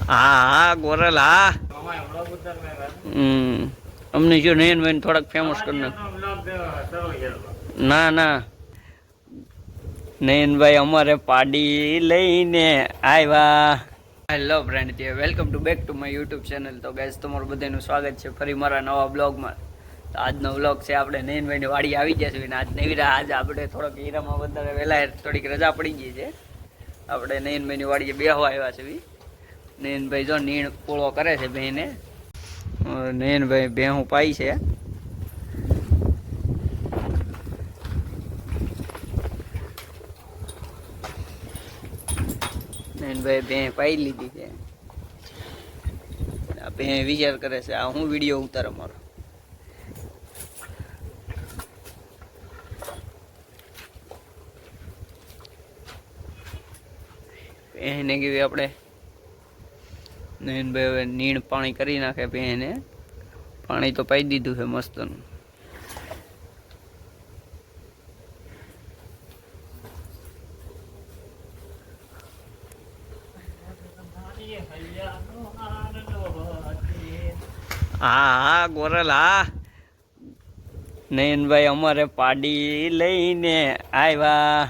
હા ગોરલ હા અમને જો નયન ભાઈ થોડાક ફેમસ કરી ના ના નયનભાઈ અમારે પાડી લઈને આવ્યા. Hello friend, welcome to back to my YouTube channel. તો ગાઈસ તમારું બધાનું સ્વાગત છે ફરી મારા નવા બ્લોગમાં. તો આજનો બ્લોગ છે આપણે નયનભાઈની વાડી આવી ગયા છે. આજ નવીરા આજે આપણે થોડોક હીરામાં વધારે વહેલા થોડીક રજા પડી ગઈ છે. આપણે નયનભાઈની વાડીએ બેહવા આવ્યા છે. નયનભાઈ જો નીણ પૂળો કરે છે બેને. નયનભાઈ ભેહું પાઈ છે. નયનભાઈ ભેં પાઈ લીધી છે. આ ભેં વિચાર કરે છે આ હું વિડીયો ઉતાર અમારો. ભેંને કેવી આપણે નયનભાઈ હવે નીણ પાણી કરી નાખે. ભેંને પાણી તો પાઈ દીધું છે મસ્તનું. હા હા ગોરલ હા નયનભાઈ અમારે પાડી લઈને આવ્યા.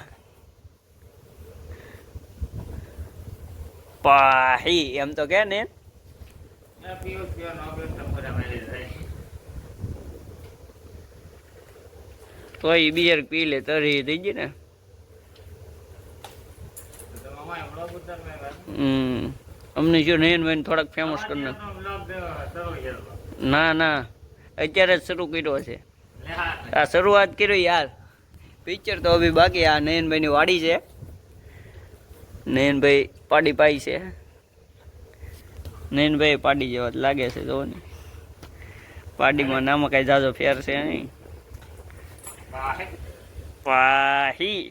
પાહી એમ તો કે ને તો એ બિયર પી લે તરી થઈ ગઈ ને. અમને જો નયનભાઈ થોડાક ફેમસ કરી નાખ. ના ના અત્યારે જ શરૂ કર્યો છે. આ શરૂઆત કર્યો યાર. પિક્ચર તો અભી બાકી. આ નયનભાઈ ની વાડી છે. નયનભાઈ પાડી પાઈ છે. નયનભાઈ પાડી જેવા લાગે છે. જો ને પાડીમાં નામાં કઈ જાજો ફેર છે નહીં. પાહી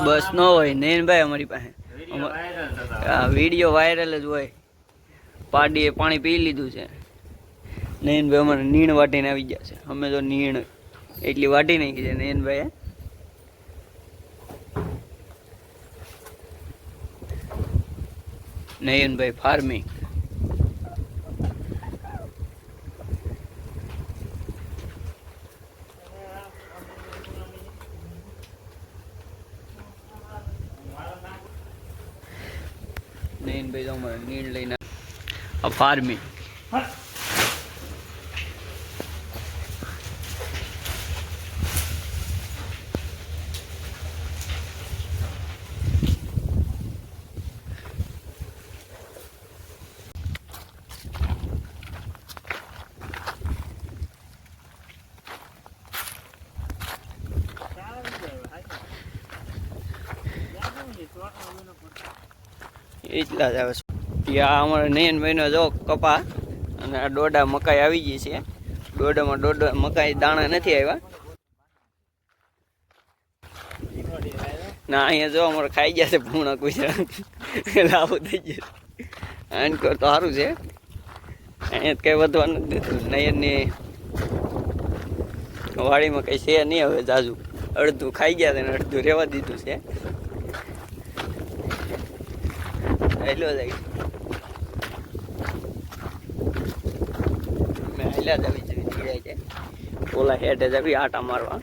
બસ ન હોય નયનભાઈ અમારી પાસે વિડીયો વાયરલ જ હોય. પાડીએ પાણી પી લીધું છે. નયનભાઈ અમારે નીણ વાટીને આવી ગયા છે. અમે તો નીણ એટલી વાટી નાખી છે નયનભાઈ. નયનભાઈ ફાર્મિંગ. નયનભાઈ તો અમારે નીણ લઈને ફાર્મિંગ. એટલા જ આવે છે. ત્યાં અમારે નયનભાઈ નો જો કપા અને આ ડોડા મકાઈ આવી ગઈ છે. ડોડા મકાઈ દાણા નથી આવ્યા. ના અહીંયા જો અમારે ખાઈ ગયા છે પૂર્ણ કુતરા. લાવું થઈ ગયું. આનકોર તો સારું છે. અહીંયા કઈ વધવા નથી દેતું. નયનની વાડીમાં કઈ છે નહીં હવે જાજુ. અડધું ખાઈ ગયા છે ને અડધું રહેવા દીધું છે. હેલો જાય મેં હેલા જ આવી જવી છે. ઓલા હેઠે જ આવી આટા મારવા.